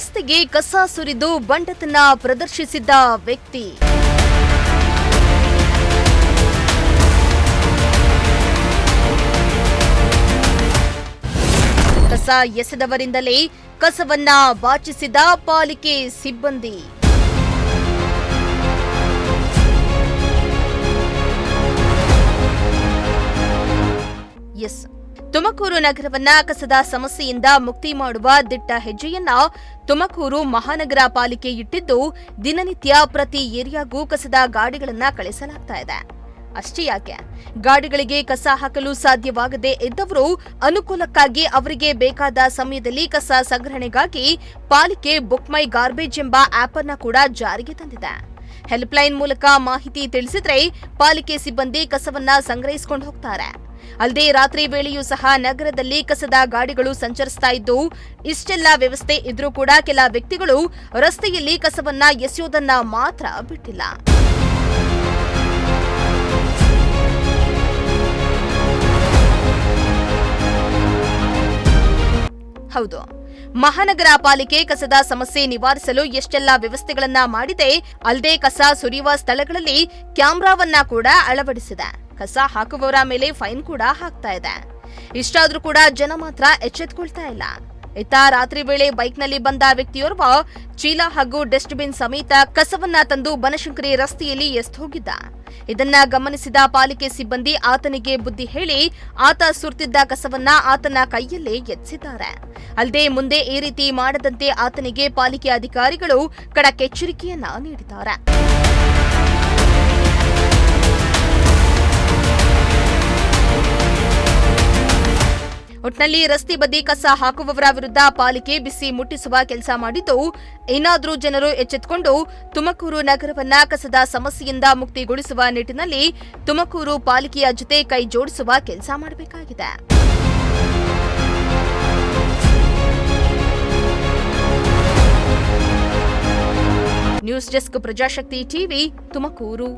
ರಸ್ತೆಗೆ ಕಸ ಸುರಿದು ಬಂಡತನ ಪ್ರದರ್ಶಿಸಿದ್ದ ವ್ಯಕ್ತಿ. ಕಸ ಎಸೆದವರಿಂದಲೇ ಕಸವನ್ನ ಬಾಚಿಸಿದ ಪಾಲಿಕೆ ಸಿಬ್ಬಂದಿ. ತುಮಕೂರು ನಗರವನ್ನ ಕಸದ ಸಮಸ್ಯೆಯಿಂದ ಮುಕ್ತಿ ಮಾಡುವ ದಿಟ್ಟ ಹೆಜ್ಜೆಯನ್ನ ತುಮಕೂರು ಮಹಾನಗರ ಪಾಲಿಕೆ ಇಟ್ಟಿದ್ದು, ದಿನನಿತ್ಯ ಪ್ರತಿ ಏರಿಯಾಗೂ ಕಸದ ಗಾಡಿಗಳನ್ನ ಕಳಿಸಲಾಗ್ತಾ ಇದೆ. ಅಷ್ಟೇ ಯಾಕೆ, ಗಾಡಿಗಳಿಗೆ ಕಸ ಹಾಕಲು ಸಾಧ್ಯವಾಗದೇ ಇದ್ದವರು ಅನುಕೂಲಕ್ಕಾಗಿ ಅವರಿಗೆ ಬೇಕಾದ ಸಮಯದಲ್ಲಿ ಕಸ ಸಂಗ್ರಹಣೆಗಾಗಿ ಪಾಲಿಕೆ ಬುಕ್ ಮೈ ಗಾರ್ಬೇಜ್ ಎಂಬ ಆಪ್ ಅನ್ನ ಕೂಡ ಜಾರಿಗೆ ತಂದಿದೆ. ಹೆಲ್ಪ್ಲೈನ್ ಮೂಲಕ ಮಾಹಿತಿ ತಿಳಿಸಿದ್ರೆ ಪಾಲಿಕೆ ಸಿಬ್ಬಂದಿ ಕಸವನ್ನ ಸಂಗ್ರಹಿಸಿಕೊಂಡು ಹೋಗ್ತಾರೆ. ಅಲ್ಲದೆ ರಾತ್ರಿ ವೇಳೆಯೂ ಸಹ ನಗರದಲ್ಲಿ ಕಸದ ಗಾಡಿಗಳು ಸಂಚರಿಸ್ತಾ ಇದ್ದು, ಇಷ್ಟೆಲ್ಲ ವ್ಯವಸ್ಥೆ ಇದ್ರೂ ಕೂಡ ಕೆಲ ವ್ಯಕ್ತಿಗಳು ರಸ್ತೆಯಲ್ಲಿ ಕಸವನ್ನ ಎಸೆಯೋದನ್ನ ಮಾತ್ರ ಬಿಟ್ಟಿಲ್ಲ. ಹೌದು, ಮಹಾನಗರ ಪಾಲಿಕೆ ಕಸದ ಸಮಸ್ಯೆ ನಿವಾರಿಸಲು ಎಷ್ಟೆಲ್ಲ ವ್ಯವಸ್ಥೆಗಳನ್ನ ಮಾಡಿದೆ. ಅಲ್ಲದೆ ಕಸ ಸುರಿಯುವ ಸ್ಥಳಗಳಲ್ಲಿ ಕ್ಯಾಮೆರಾವನ್ನ ಕೂಡ ಅಳವಡಿಸಿದೆ. ಕಸ ಹಾಕುವವರ ಮೇಲೆ ಫೈನ್ ಕೂಡ ಹಾಕ್ತಾ ಇದೆ. ಇಷ್ಟಾದ್ರೂ ಕೂಡ ಜನ ಮಾತ್ರ ಎಚ್ಚೆತ್ತುಕೊಳ್ತಾ ಇಲ್ಲ. ಇತ್ತ ರಾತ್ರಿ ವೇಳೆ ಬೈಕ್ನಲ್ಲಿ ಬಂದ ವ್ಯಕ್ತಿಯೋರ್ವ ಚೀಲ ಹಾಗೂ ಡಸ್ಟ್ಬಿನ್ ಸಮೇತ ಕಸವನ್ನ ತಂದು ಬನಶಂಕರಿ ರಸ್ತೆಯಲ್ಲಿ ಎಸ್ದು ಹೋಗಿದ್ದ. ಇದನ್ನ ಗಮನಿಸಿದ ಪಾಲಿಕೆ ಸಿಬ್ಬಂದಿ ಆತನಿಗೆ ಬುದ್ಧಿ ಹೇಳಿ ಆತ ಸುರ್ತಿದ್ದ ಕಸವನ್ನ ಆತನ ಕೈಯಲ್ಲೇ ಎತ್ತಿಸಿದ್ದಾರೆ. ಅಲ್ಲದೆ ಮುಂದೆ ಈ ರೀತಿ ಮಾಡದಂತೆ ಆತನಿಗೆ ಪಾಲಿಕೆ ಅಧಿಕಾರಿಗಳು ಖಡಕ್ ಎಚ್ಚರಿಕೆಯನ್ನ ನೀಡಿದ್ದಾರೆ. ಒಟ್ನಲ್ಲಿ ರಸ್ತೆ ಬದಿ ಕಸ ಹಾಕುವವರ ವಿರುದ್ಧ ಪಾಲಿಕೆ ಬಿಸಿ ಮುಟ್ಟಿಸುವ ಕೆಲಸ ಮಾಡಿದ್ದು, ಏನಾದರೂ ಜನರು ಎಚ್ಚೆತ್ತುಕೊಂಡು ತುಮಕೂರು ನಗರವನ್ನ ಕಸದ ಸಮಸ್ಯೆಯಿಂದ ಮುಕ್ತಿಗೊಳಿಸುವ ನಿಟ್ಟಿನಲ್ಲಿ ತುಮಕೂರು ಪಾಲಿಕೆಯ ಜೊತೆ ಕೈ ಜೋಡಿಸುವ ಕೆಲಸ ಮಾಡಬೇಕಾಗಿದೆ. News desk, Prajashakti TV, Tumakuru.